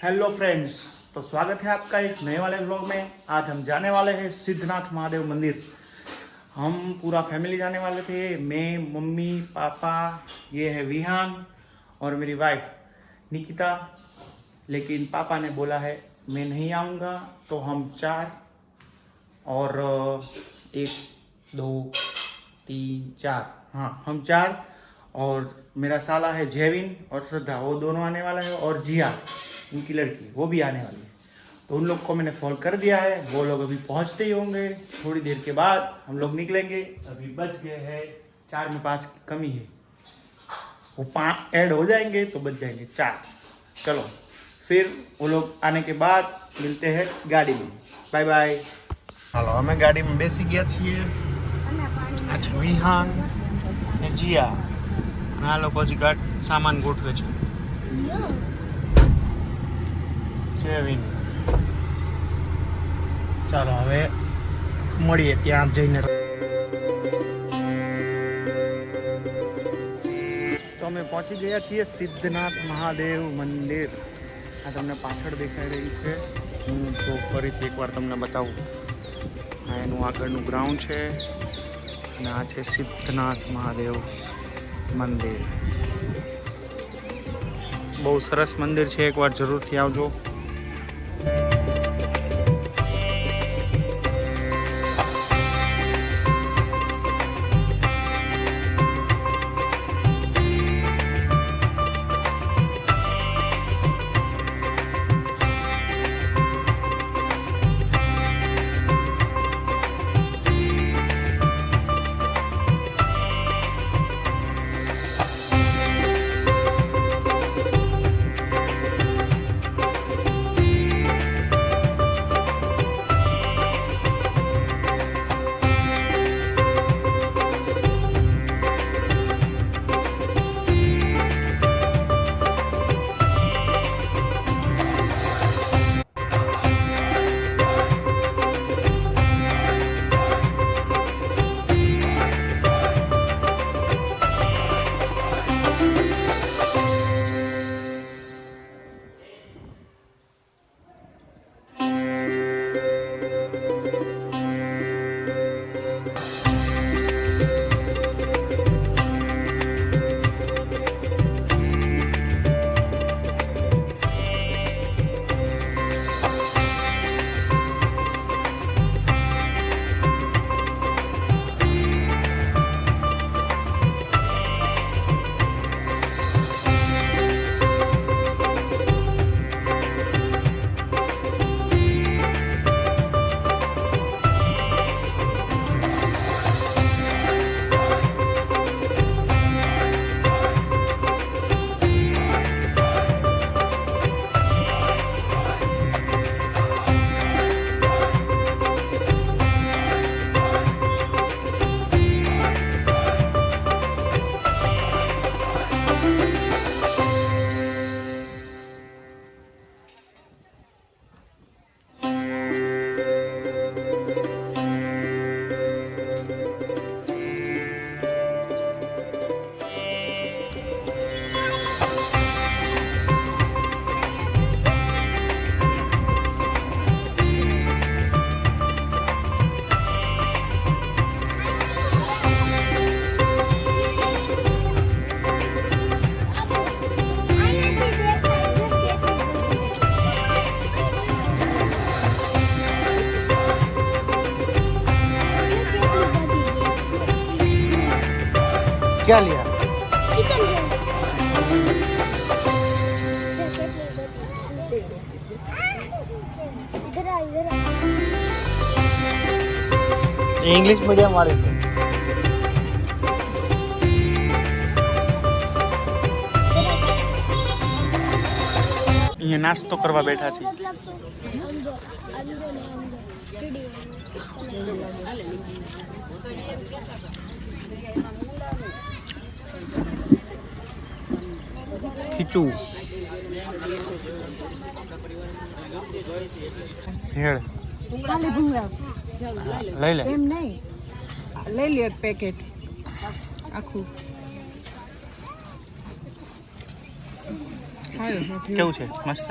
Hello friends, तो स्वागत है आपका इस नए वाले व्लॉग में। आज हम जाने वाले हैं सिद्धनाथ महादेव मंदिर। हम पूरा फैमिली जाने वाले थे, मैं, मम्मी, पापा, ये है विहान और मेरी वाइफ निकिता। लेकिन पापा ने बोला है मैं नहीं आऊँगा, तो हम चार और 1 2 3 4, हाँ हम चार, और मेरा साला है जेविन और श्रद्धा, वो दोनों आने वाला है, और जिया उनकी लड़की वो भी आने वाली है। तो उन लोग को मैंने फ़ोन कर दिया है, वो लोग अभी पहुंचते ही होंगे। थोड़ी देर के बाद हम लोग निकलेंगे। अभी बच गए हैं 4 में 5 की कमी है, वो 5 ऐड हो जाएंगे तो बच जाएंगे 4। चलो फिर वो लोग आने के बाद मिलते हैं गाड़ी में। Bye bye. हालो, हमें गाड़ी में बेसी गया છીએ। अच्छा વિહાન ને જીયા આ લોકો હજી સામાન ગોઠવે છે। જેવિન ચાલો હવે મળીએ ત્યાં જઈને। તો અમે પહોંચી ગયા છીએ સિદ્ધનાથ મહાદેવ મંદિર। આ તમને પાછળ દેખાઈ રહી છે। હું તો ફરીથી એકવાર તમને બતાવું। આ એનું આગળનું ગ્રાઉન્ડ છે અને આ છે સિદ્ધનાથ મહાદેવ મંદિર। બહુ સરસ મંદિર છે, એકવાર જરૂરથી આવજો। क्या लिया? इंग्लिश मीडियम वाले थे। ये नाश्तो करवा बैठा छी। खींचू हेड़ લઈ લે એમ નહીં, લઈ લે એક પેકેટ આખું। કેવું છે? મસ્ત।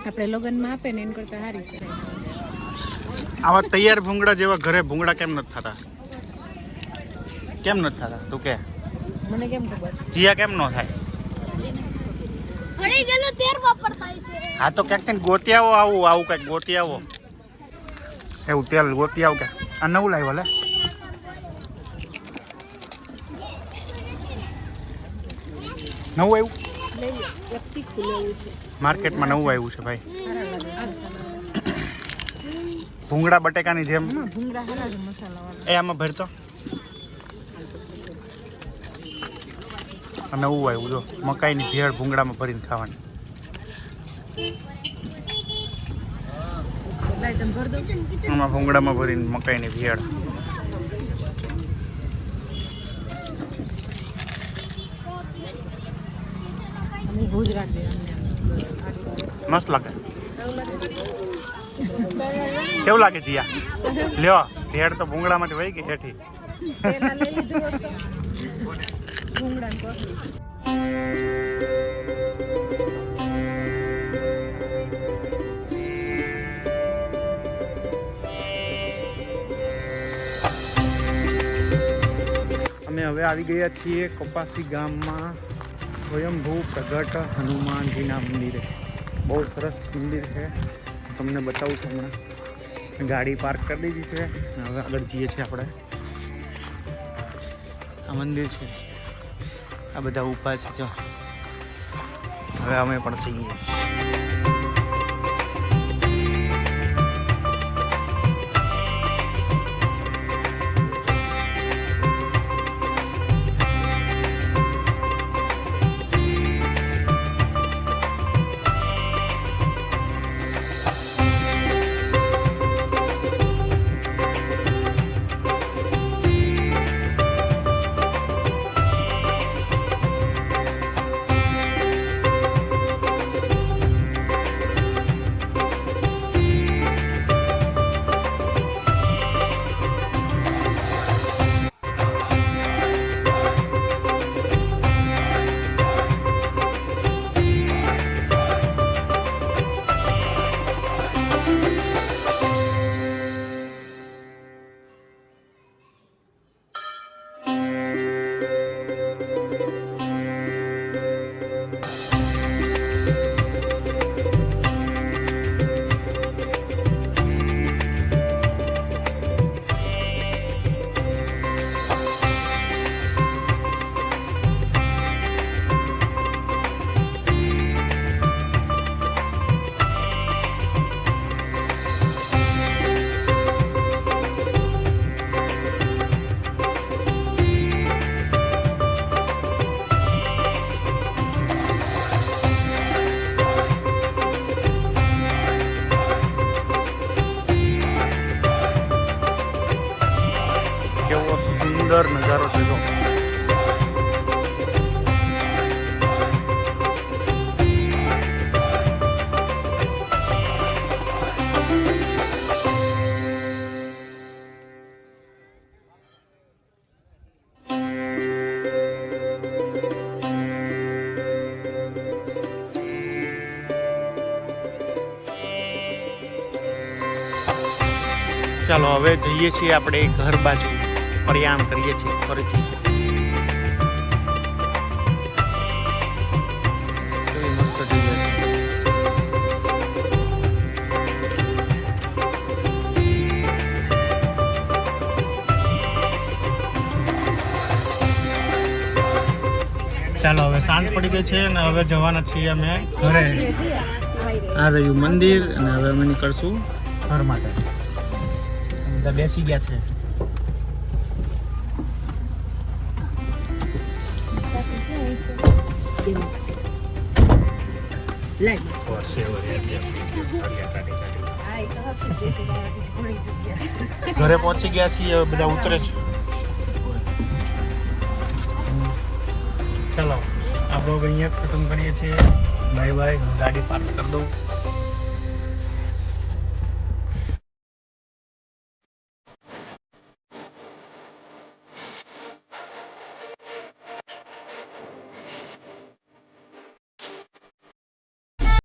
આપણે લગ્નમાં આપે ને એન કરતા સારી છે. આવા તૈયાર ભૂંગળા જેવા ઘરે ભૂંગળા કેમ નથી થતા? કેમ નથી થતા તું કે? મને કેમ ખબર? જીયા કેમ ન થાય? હળી ગયેલું તેર વાપરતા છે. હા તો ક્યાંક ગોતી આવો, આવું કંઈક ગોતી આવો, એવું તેલ ગોતી આવો કે. આ નવું લાવ્યો લે. નવું આવ્યું માર્કેટમાં, નવું આવ્યું છે ભાઈ. ભૂંગળા બટેકાની જેમ. ભૂંગળા હારા છે મસાલાવાળા. એ આમાં ભરતો. નવું આવ્યું જો, મકાઈની ભેળ ભૂંગળામાં ભરીને ખાવાની. આમાં ભૂંગળામાં ભરીને મકાઈની ભેળ. મસ્ત લાગે. કેવું લાગે જીયા? લ્યો, ભેળ તો ભૂંગળામાંથી વહી ગઈ હેઠી. અમે હવે આવી ગયા છીએ કપાસી ગામમાં સ્વયંભૂ પ્રગટ હનુમાનજીના મંદિરે. બહુ સરસ મંદિર છે, તમને બતાવું છું હમણાં. ગાડી પાર્ક કરી દીધી છે, હવે આગળ જઈએ છીએ આપણે. આ મંદિર છે, આ બધા ઊભા છે જો. હવે અમે પણ જઈએ. સુંદર નજારો છે જો. ચાલો હવે જઈએ છીએ આપણે ઘર બાજુ. પ્રયાણ કરીએ છીએ ફરીથી. કેવી મસ્ત જગ્યા છે. ચાલો હવે સાંજ પડી ગઈ છે અને હવે જવાના છીએ અમે ઘરે. આ રહ્યું મંદિર અને હવે અમે નીકળશું ઘર માટે. બધા બેસી ગયા છે. ઘરે પહોંચી ગયા છીએ, હવે બધા ઉતરે છે. ચાલો આ બ્લોગ અહીંયા જ ખતમ કરીએ છીએ. Bye bye. ગાડી પાર્ક કરી દઉં.